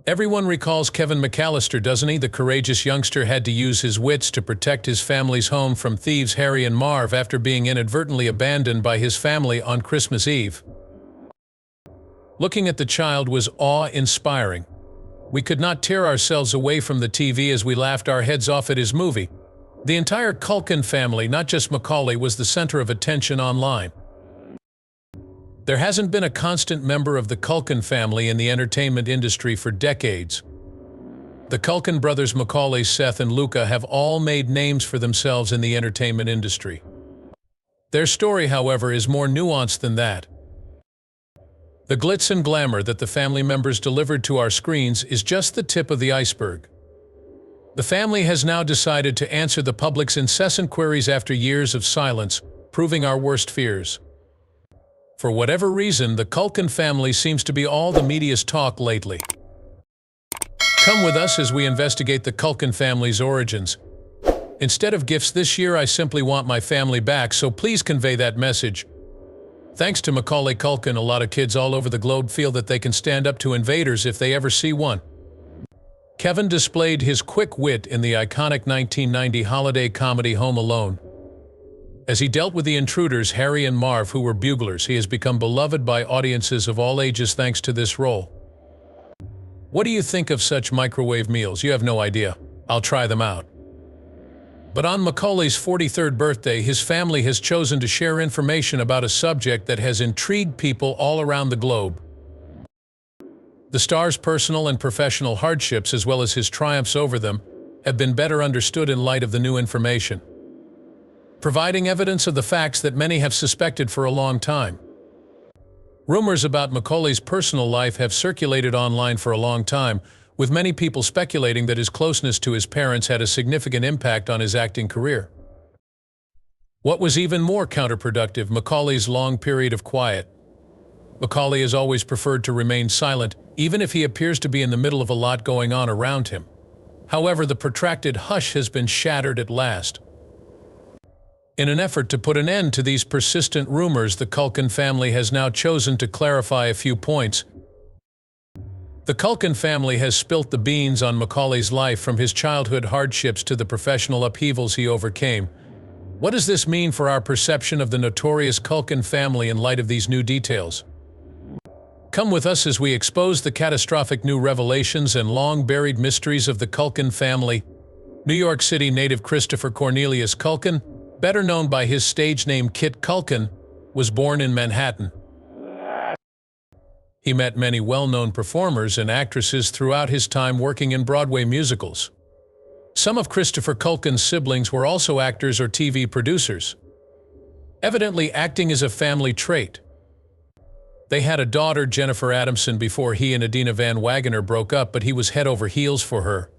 Everyone recalls Kevin McCallister, doesn't he? The courageous youngster had to use his wits to protect his family's home from thieves Harry and Marv after being inadvertently abandoned by his family on Christmas Eve. Looking at the child was awe-inspiring. We could not tear ourselves away from the TV as we laughed our heads off at his movie. The entire Culkin family, not just Macaulay, was the center of attention online. There hasn't been a constant member of the Culkin family in the entertainment industry for decades. The Culkin brothers Macaulay, Seth, and Luca have all made names for themselves in the entertainment industry. Their story, however, is more nuanced than that. The glitz and glamour that the family members delivered to our screens is just the tip of the iceberg. The family has now decided to answer the public's incessant queries after years of silence, proving our worst fears. For whatever reason, the Culkin family seems to be all the media's talk lately. Come with us as we investigate the Culkin family's origins. Instead of gifts this year, I simply want my family back, so please convey that message. Thanks to Macaulay Culkin, a lot of kids all over the globe feel that they can stand up to invaders if they ever see one. Kevin displayed his quick wit in the iconic 1990 holiday comedy Home Alone. As he dealt with the intruders Harry and Marv, who were buglers, he has become beloved by audiences of all ages thanks to this role. What do you think of such microwave meals? You have no idea. I'll try them out. But on Macaulay's 43rd birthday, his family has chosen to share information about a subject that has intrigued people all around the globe. The star's personal and professional hardships, as well as his triumphs over them, have been better understood in light of the new information, providing evidence of the facts that many have suspected for a long time. Rumors about Macaulay's personal life have circulated online for a long time, with many people speculating that his closeness to his parents had a significant impact on his acting career. What was even more counterproductive, Macaulay's long period of quiet. Macaulay has always preferred to remain silent, even if he appears to be in the middle of a lot going on around him. However, the protracted hush has been shattered at last. In an effort to put an end to these persistent rumors, the Culkin family has now chosen to clarify a few points. The Culkin family has spilt the beans on Macaulay's life, from his childhood hardships to the professional upheavals he overcame. What does this mean for our perception of the notorious Culkin family in light of these new details? Come with us as we expose the catastrophic new revelations and long-buried mysteries of the Culkin family. New York City native Christopher Cornelius Culkin, better known by his stage name Kit Culkin, was born in Manhattan. He met many well-known performers and actresses throughout his time working in Broadway musicals. Some of Christopher Culkin's siblings were also actors or TV producers. Evidently, acting is a family trait. They had a daughter, Jennifer Adamson, before he and Adina Van Wagener broke up, but he was head over heels for her.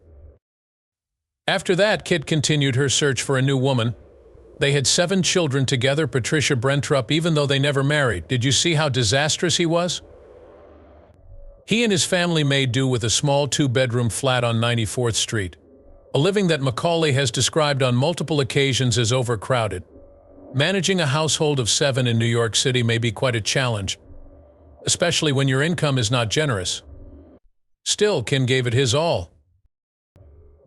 After that, Kit continued her search for a new woman. They had 7 children together, Patricia Brentrup, even though they never married. Did you see how disastrous he was? He and his family made do with a small 2-bedroom flat on 94th Street, a living that Macaulay has described on multiple occasions as overcrowded. Managing a household of 7 in New York City may be quite a challenge, especially when your income is not generous. Still, Kim gave it his all.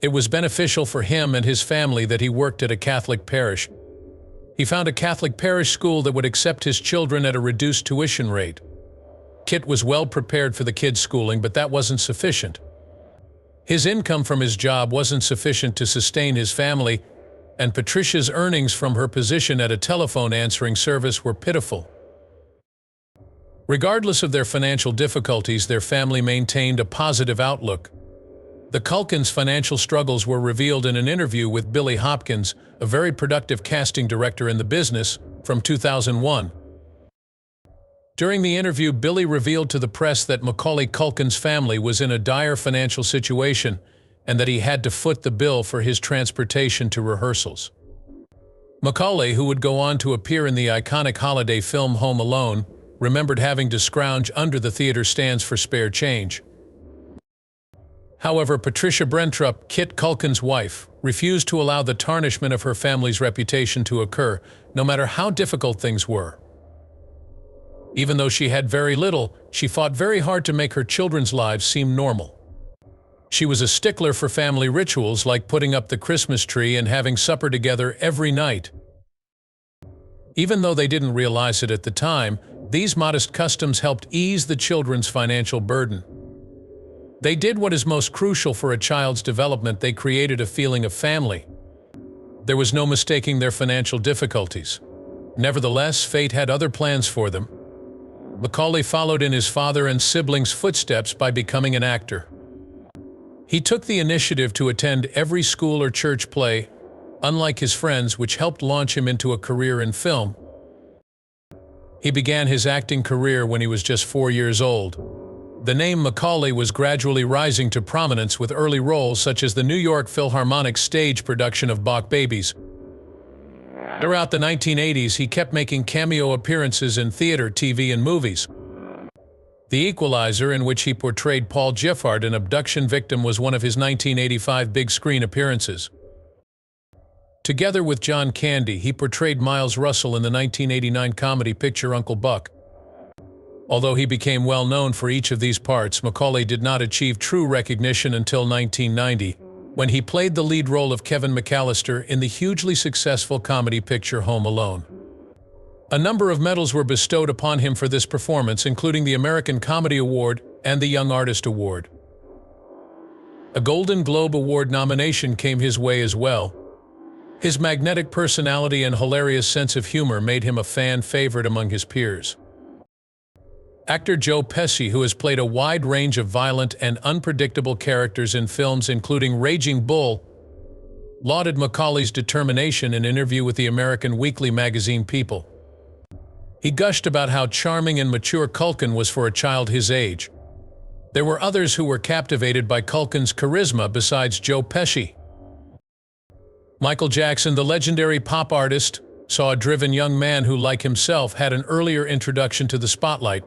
It was beneficial for him and his family that he worked at a Catholic parish. He found a Catholic parish school that would accept his children at a reduced tuition rate. Kit was well prepared for the kids' schooling, but that wasn't sufficient. His income from his job wasn't sufficient to sustain his family, and Patricia's earnings from her position at a telephone answering service were pitiful. Regardless of their financial difficulties, their family maintained a positive outlook. The Culkins' financial struggles were revealed in an interview with Billy Hopkins, a very productive casting director in the business, from 2001. During the interview, Billy revealed to the press that Macaulay Culkin's family was in a dire financial situation and that he had to foot the bill for his transportation to rehearsals. Macaulay, who would go on to appear in the iconic holiday film Home Alone, remembered having to scrounge under the theater stands for spare change. However, Patricia Brentrup, Kit Culkin's wife, refused to allow the tarnishment of her family's reputation to occur, no matter how difficult things were. Even though she had very little, she fought very hard to make her children's lives seem normal. She was a stickler for family rituals like putting up the Christmas tree and having supper together every night. Even though they didn't realize it at the time, these modest customs helped ease the children's financial burden. They did what is most crucial for a child's development: they created a feeling of family. There was no mistaking their financial difficulties. Nevertheless, fate had other plans for them. Macaulay followed in his father and siblings' footsteps by becoming an actor. He took the initiative to attend every school or church play, unlike his friends, which helped launch him into a career in film. He began his acting career when he was just 4 years old. The name Macaulay was gradually rising to prominence with early roles such as the New York Philharmonic's stage production of Bach Babies. Throughout the 1980s, he kept making cameo appearances in theater, TV, and movies. The Equalizer, in which he portrayed Paul Giffard, an abduction victim, was one of his 1985 big-screen appearances. Together with John Candy, he portrayed Miles Russell in the 1989 comedy picture Uncle Buck. Although he became well known for each of these parts, Macaulay did not achieve true recognition until 1990, when he played the lead role of Kevin McCallister in the hugely successful comedy picture Home Alone. A number of medals were bestowed upon him for this performance, including the American Comedy Award and the Young Artist Award. A Golden Globe Award nomination came his way as well. His magnetic personality and hilarious sense of humor made him a fan favorite among his peers. Actor Joe Pesci, who has played a wide range of violent and unpredictable characters in films including Raging Bull, lauded Macaulay's determination in an interview with the American weekly magazine People. He gushed about how charming and mature Culkin was for a child his age. There were others who were captivated by Culkin's charisma besides Joe Pesci. Michael Jackson, the legendary pop artist, saw a driven young man who, like himself, had an earlier introduction to the spotlight.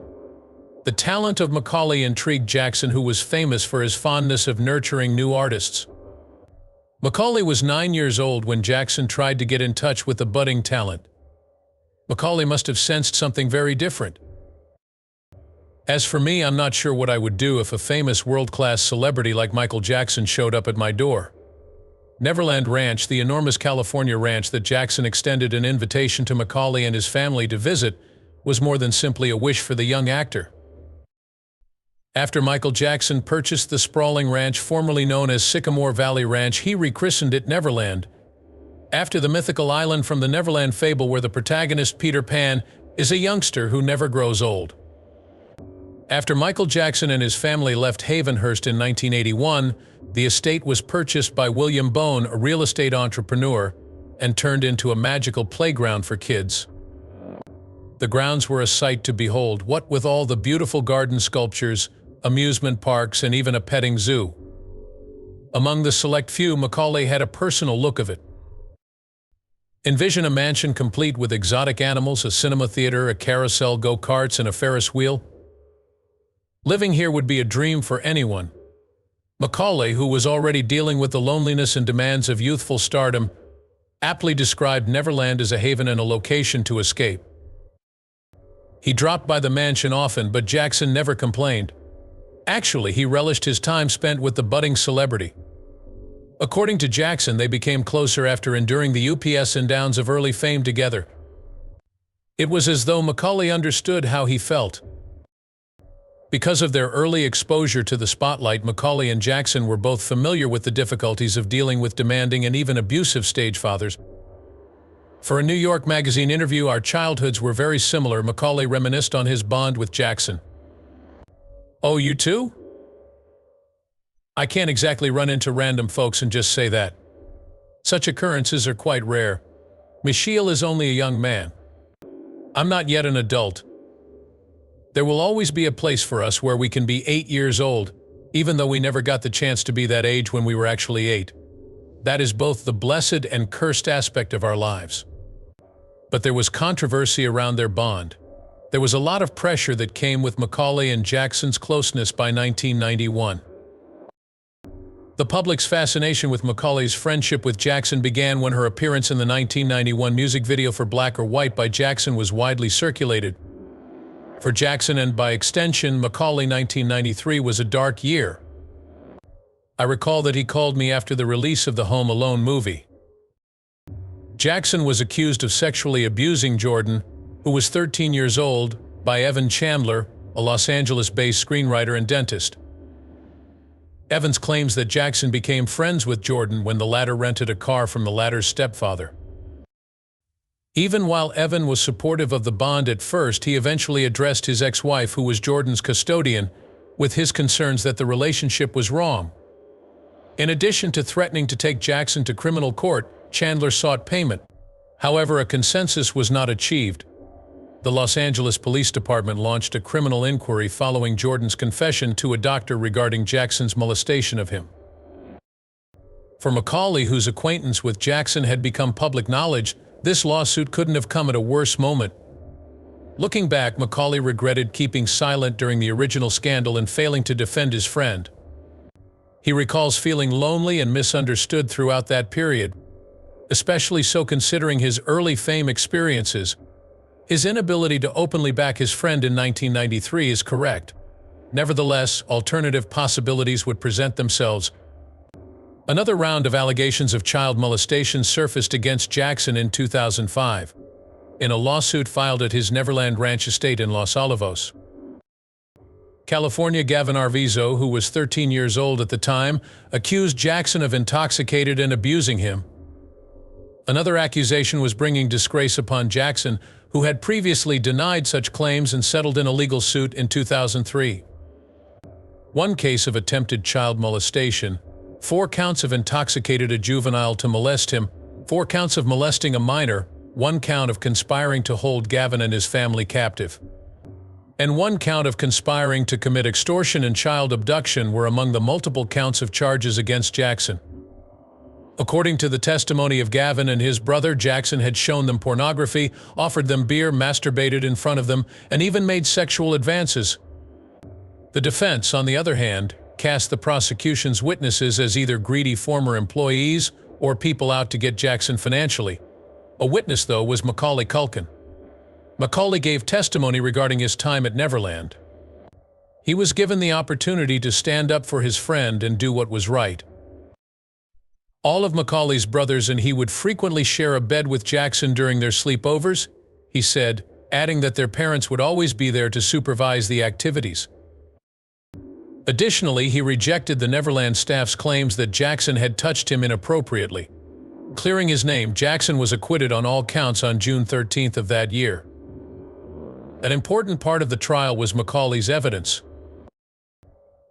The talent of Macaulay intrigued Jackson, who was famous for his fondness of nurturing new artists. Macaulay was 9 years old when Jackson tried to get in touch with the budding talent. Macaulay must have sensed something very different. As for me, I'm not sure what I would do if a famous world-class celebrity like Michael Jackson showed up at my door. Neverland Ranch, the enormous California ranch that Jackson extended an invitation to Macaulay and his family to visit, was more than simply a wish for the young actor. After Michael Jackson purchased the sprawling ranch formerly known as Sycamore Valley Ranch, he rechristened it Neverland, after the mythical island from the Neverland fable where the protagonist, Peter Pan, is a youngster who never grows old. After Michael Jackson and his family left Havenhurst in 1981, the estate was purchased by William Bone, a real estate entrepreneur, and turned into a magical playground for kids. The grounds were a sight to behold, what with all the beautiful garden sculptures, amusement parks, and even a petting zoo. Among the select few, Macaulay had a personal look of it. Envision a mansion complete with exotic animals, a cinema theater, a carousel, go-karts, and a Ferris wheel. Living here would be a dream for anyone. Macaulay, who was already dealing with the loneliness and demands of youthful stardom, aptly described Neverland as a haven and a location to escape. He dropped by the mansion often, but Jackson never complained. Actually, he relished his time spent with the budding celebrity. According to Jackson, they became closer after enduring the ups and downs of early fame together. It was as though Macaulay understood how he felt. Because of their early exposure to the spotlight, Macaulay and Jackson were both familiar with the difficulties of dealing with demanding and even abusive stage fathers. For a New York Magazine interview, "Our childhoods were very similar," Macaulay reminisced on his bond with Jackson. "Oh, you too?" "I can't exactly run into random folks and just say that. Such occurrences are quite rare. Michiel is only a young man. I'm not yet an adult. There will always be a place for us where we can be 8 years old, even though we never got the chance to be that age when we were actually 8. That is both the blessed and cursed aspect of our lives." But there was controversy around their bond. There was a lot of pressure that came with Macaulay and Jackson's closeness by 1991. The public's fascination with Macaulay's friendship with Jackson began when her appearance in the 1991 music video for Black or White by Jackson was widely circulated. For Jackson and, by extension, Macaulay, 1993 was a dark year. I recall that he called me after the release of the Home Alone movie. Jackson was accused of sexually abusing Jordan, who was 13 years old, by Evan Chandler, a Los Angeles-based screenwriter and dentist. Evans claims that Jackson became friends with Jordan when the latter rented a car from the latter's stepfather. Even while Evan was supportive of the bond at first, he eventually addressed his ex-wife, who was Jordan's custodian, with his concerns that the relationship was wrong. In addition to threatening to take Jackson to criminal court, Chandler sought payment. However, a consensus was not achieved. The Los Angeles Police Department launched a criminal inquiry following Jordan's confession to a doctor regarding Jackson's molestation of him. For Macaulay, whose acquaintance with Jackson had become public knowledge, this lawsuit couldn't have come at a worse moment. Looking back, Macaulay regretted keeping silent during the original scandal and failing to defend his friend. He recalls feeling lonely and misunderstood throughout that period, especially so considering his early fame experiences. His inability to openly back his friend in 1993 is correct. Nevertheless, alternative possibilities would present themselves. Another round of allegations of child molestation surfaced against Jackson in 2005, in a lawsuit filed at his Neverland Ranch estate in Los Olivos, California. Gavin Arvizo, who was 13 years old at the time, accused Jackson of intoxicated and abusing him. Another accusation was bringing disgrace upon Jackson, who had previously denied such claims and settled in a legal suit in 2003. One case of attempted child molestation, 4 counts of intoxicated a juvenile to molest him, 4 counts of molesting a minor, 1 count of conspiring to hold Gavin and his family captive, and 1 count of conspiring to commit extortion and child abduction were among the multiple counts of charges against Jackson. According to the testimony of Gavin and his brother, Jackson had shown them pornography, offered them beer, masturbated in front of them, and even made sexual advances. The defense, on the other hand, cast the prosecution's witnesses as either greedy former employees or people out to get Jackson financially. A witness, though, was Macaulay Culkin. Macaulay gave testimony regarding his time at Neverland. He was given the opportunity to stand up for his friend and do what was right. All of Macaulay's brothers and he would frequently share a bed with Jackson during their sleepovers, he said, adding that their parents would always be there to supervise the activities. Additionally, he rejected the Neverland staff's claims that Jackson had touched him inappropriately. Clearing his name, Jackson was acquitted on all counts on June 13th of that year. An important part of the trial was Macaulay's evidence.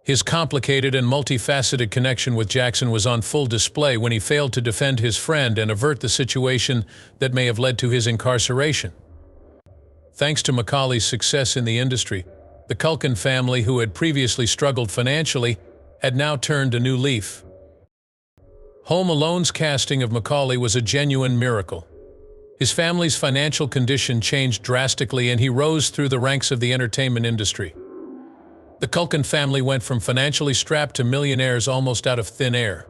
His complicated and multifaceted connection with Jackson was on full display when he failed to defend his friend and avert the situation that may have led to his incarceration. Thanks to Macaulay's success in the industry, the Culkin family, who had previously struggled financially, had now turned a new leaf. Home Alone's casting of Macaulay was a genuine miracle. His family's financial condition changed drastically and he rose through the ranks of the entertainment industry. The Culkin family went from financially strapped to millionaires almost out of thin air.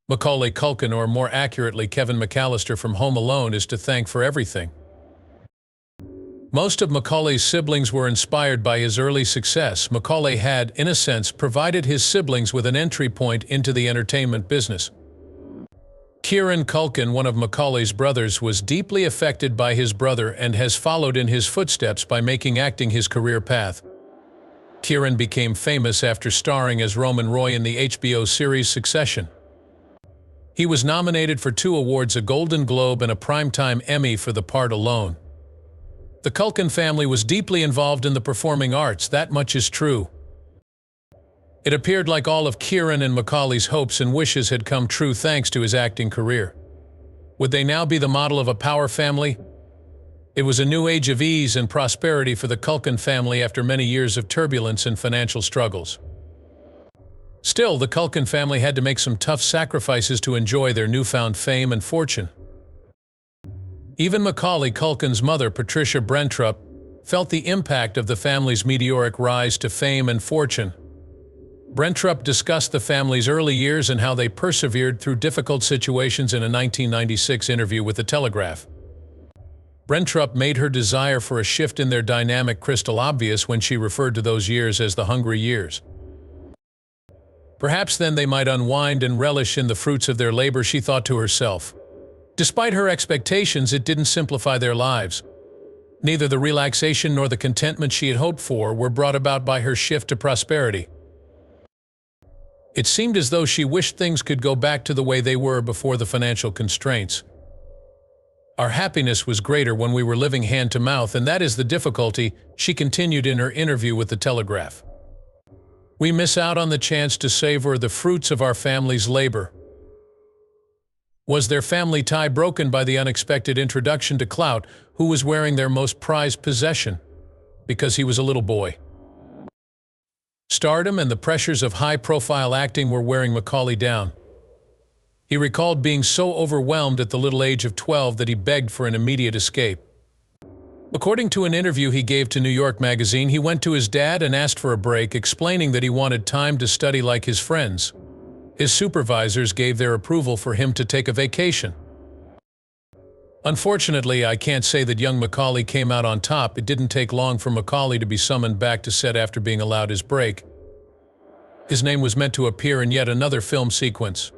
Macaulay Culkin, or more accurately Kevin McCallister from Home Alone, is to thank for everything. Most of Macaulay's siblings were inspired by his early success. Macaulay had, in a sense, provided his siblings with an entry point into the entertainment business. Kieran Culkin, one of Macaulay's brothers, was deeply affected by his brother and has followed in his footsteps by making acting his career path. Kieran became famous after starring as Roman Roy in the HBO series Succession. He was nominated for 2 awards, a Golden Globe and a Primetime Emmy, for the part alone. The Culkin family was deeply involved in the performing arts, that much is true. It appeared like all of Kieran and Macaulay's hopes and wishes had come true thanks to his acting career. Would they now be the model of a power family? It was a new age of ease and prosperity for the Culkin family after many years of turbulence and financial struggles. Still, the Culkin family had to make some tough sacrifices to enjoy their newfound fame and fortune. Even Macaulay Culkin's mother, Patricia Brentrup, felt the impact of the family's meteoric rise to fame and fortune. Brentrup discussed the family's early years and how they persevered through difficult situations in a 1996 interview with The Telegraph. Brentrup made her desire for a shift in their dynamic crystal obvious when she referred to those years as the hungry years. Perhaps then they might unwind and relish in the fruits of their labor, she thought to herself. Despite her expectations, it didn't simplify their lives. Neither the relaxation nor the contentment she had hoped for were brought about by her shift to prosperity. It seemed as though she wished things could go back to the way they were before the financial constraints. Our happiness was greater when we were living hand to mouth, and that is the difficulty, she continued in her interview with the Telegraph. We miss out on the chance to savor the fruits of our family's labor. Was their family tie broken by the unexpected introduction to clout, who was wearing their most prized possession? Because he was a little boy. Stardom and the pressures of high-profile acting were wearing Macaulay down. He recalled being so overwhelmed at the little age of 12 that he begged for an immediate escape. According to an interview he gave to New York Magazine, he went to his dad and asked for a break, explaining that he wanted time to study like his friends. His supervisors gave their approval for him to take a vacation. Unfortunately, I can't say that young Macaulay came out on top. It didn't take long for Macaulay to be summoned back to set after being allowed his break. His name was meant to appear in yet another film sequence.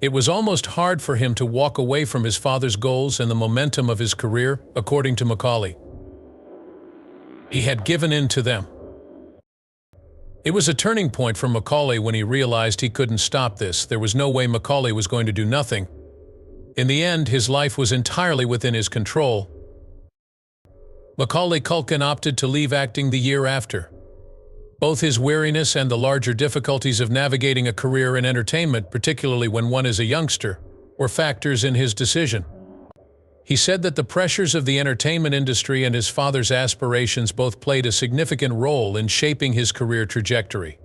It was almost hard for him to walk away from his father's goals and the momentum of his career, according to Macaulay. He had given in to them. It was a turning point for Macaulay when he realized he couldn't stop this. There was no way Macaulay was going to do nothing. In the end, his life was entirely within his control. Macaulay Culkin opted to leave acting the year after. Both his weariness and the larger difficulties of navigating a career in entertainment, particularly when one is a youngster, were factors in his decision. He said that the pressures of the entertainment industry and his father's aspirations both played a significant role in shaping his career trajectory.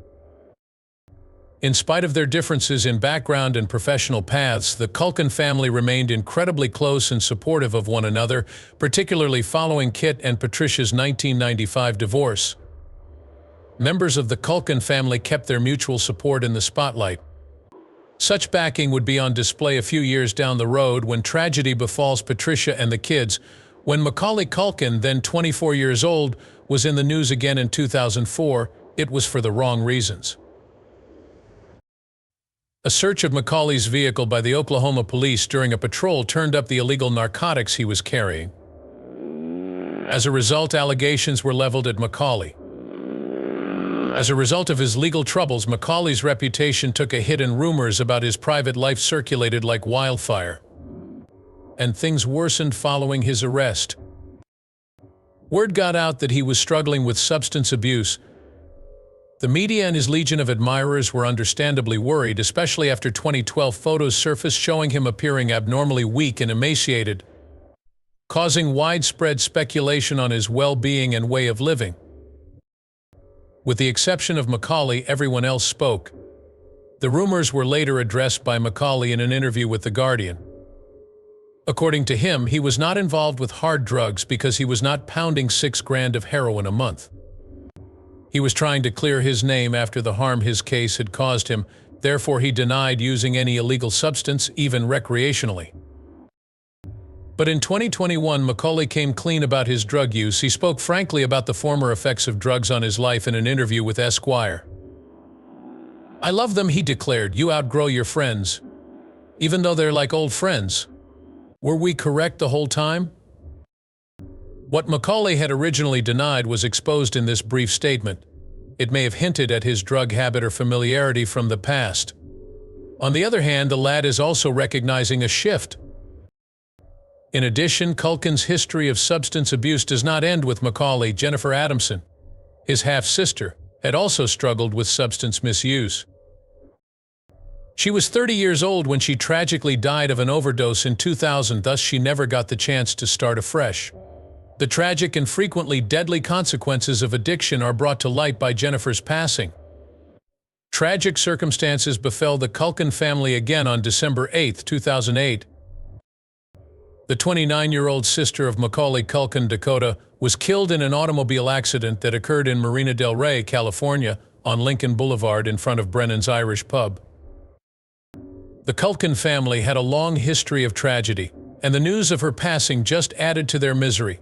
In spite of their differences in background and professional paths, the Culkin family remained incredibly close and supportive of one another, particularly following Kit and Patricia's 1995 divorce. Members of the Culkin family kept their mutual support in the spotlight. Such backing would be on display a few years down the road when tragedy befalls Patricia and the kids, when Macaulay Culkin, then 24 years old, was in the news again in 2004. It was for the wrong reasons. A search of Macaulay's vehicle by the Oklahoma police during a patrol turned up the illegal narcotics he was carrying. As a result, allegations were leveled at Macaulay. As a result of his legal troubles, Macaulay's reputation took a hit and rumors about his private life circulated like wildfire. And things worsened following his arrest. Word got out that he was struggling with substance abuse. The media and his legion of admirers were understandably worried, especially after 2012 photos surfaced showing him appearing abnormally weak and emaciated, causing widespread speculation on his well-being and way of living. With the exception of Macaulay, everyone else spoke. The rumors were later addressed by Macaulay in an interview with The Guardian. According to him, he was not involved with hard drugs because he was not pounding 6 grand of heroin a month. He was trying to clear his name after the harm his case had caused him, therefore he denied using any illegal substance, even recreationally. But in 2021, Macaulay came clean about his drug use. He spoke frankly about the former effects of drugs on his life in an interview with Esquire. "I love them," he declared. "You outgrow your friends, even though they're like old friends." Were we correct the whole time? What Macaulay had originally denied was exposed in this brief statement. It may have hinted at his drug habit or familiarity from the past. On the other hand, the lad is also recognizing a shift. In addition, Culkin's history of substance abuse does not end with Macaulay. Jennifer Adamson, his half-sister, had also struggled with substance misuse. She was 30 years old when she tragically died of an overdose in 2000, thus she never got the chance to start afresh. The tragic and frequently deadly consequences of addiction are brought to light by Jennifer's passing. Tragic circumstances befell the Culkin family again on December 8, 2008. The 29-year-old sister of Macaulay Culkin, Dakota, was killed in an automobile accident that occurred in Marina del Rey, California, on Lincoln Boulevard in front of Brennan's Irish Pub. The Culkin family had a long history of tragedy, and the news of her passing just added to their misery.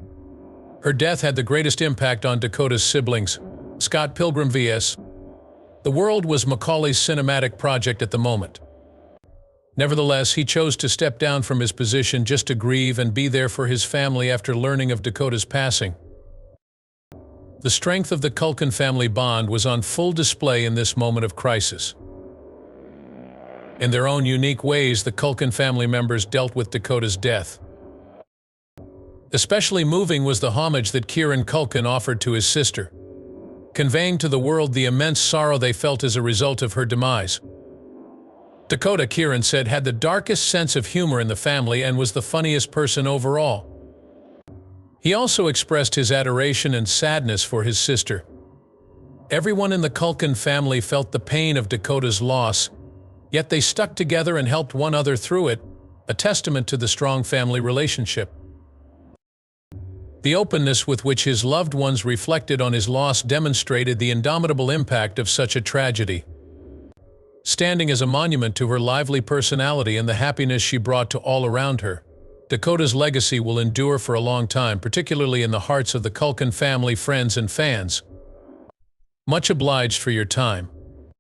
Her death had the greatest impact on Dakota's siblings, Scott Pilgrim vs. The world was Macaulay's cinematic project at the moment. Nevertheless, he chose to step down from his position just to grieve and be there for his family after learning of Dakota's passing. The strength of the Culkin family bond was on full display in this moment of crisis. In their own unique ways, the Culkin family members dealt with Dakota's death. Especially moving was the homage that Kieran Culkin offered to his sister, conveying to the world the immense sorrow they felt as a result of her demise. Dakota, Kieran said, had the darkest sense of humor in the family and was the funniest person overall. He also expressed his adoration and sadness for his sister. Everyone in the Culkin family felt the pain of Dakota's loss, yet they stuck together and helped one another through it, a testament to the strong family relationship. The openness with which his loved ones reflected on his loss demonstrated the indomitable impact of such a tragedy, standing as a monument to her lively personality and the happiness she brought to all around her. Dakota's legacy will endure for a long time, particularly in the hearts of the Culkin family, friends, and fans. Much obliged for your time.